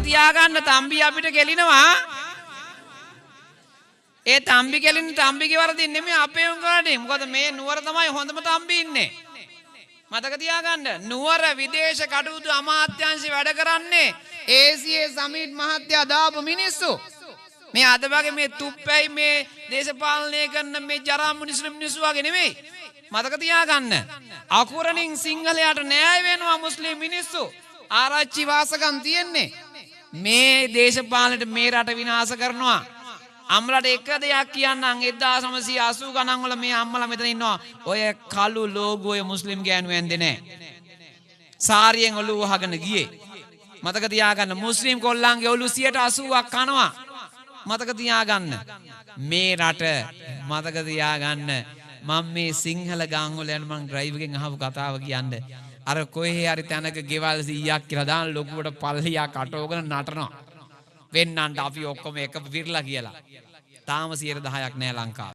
තියාගන්න තම්බි අපිට කෙලිනවා. ඒ තම්බි කෙලින් තම්බිගේ වරදින් නෙමෙයි අපේ උන්ගානේ. මොකද මේ නුවර තමයි හොඳම තම්බි ඉන්නේ. මතක තියාගන්න. නුවර විදේශ කටයුතු අමාත්‍යාංශය වැඩ කරන්නේ ඒසියේ සමීට් මහත්තයා දාපු මිනිස්සු. මේ අද වගේ මේ තුප්පැයි මේ දේශපාලනය කරන මේ ජරා මිනිස්සු වගේ නෙමෙයි. මතක තියාගන්න. අකුරණින් සිංහලයට න්‍යාය වෙනවා මුස්ලිම් මිනිස්සු. ආරච්චි වාසකම් තියෙන්නේ. මේ දේශපාලනයට මේ රට විනාශ කරනවා. අම්ලට එක දෙයක් කියන්නම් 1980 ගණන් වල මේ අම්මලා මෙතන ඉන්නවා. ඔය කළු ලෝගෝය මුස්ලිම් ගෑනු ඇන්දේ නැහැ. සාරියෙන් ඔළුව වහගෙන ගියේ. මතක තියාගන්න මුස්ලිම් කොල්ලන්ගේ ඔළුව 80ක් කනවා. මතක තියාගන්න. මේ රට මතක තියාගන්න. මම මේ සිංහල ගාම් වල යන මං ඩ්‍රයිව් එකෙන් අහපු කතාව කියන්නේ. අර කොහේ හරි තැනක ගෙවල් 100ක් කියලා දාන ලොකුවට පල්ලියක් අටවගෙන නටනවා. වෙන්නන්ට අපි ඔක්කොම එක පිරලා කියලා. තාම 10% නෑ ලංකාවේ.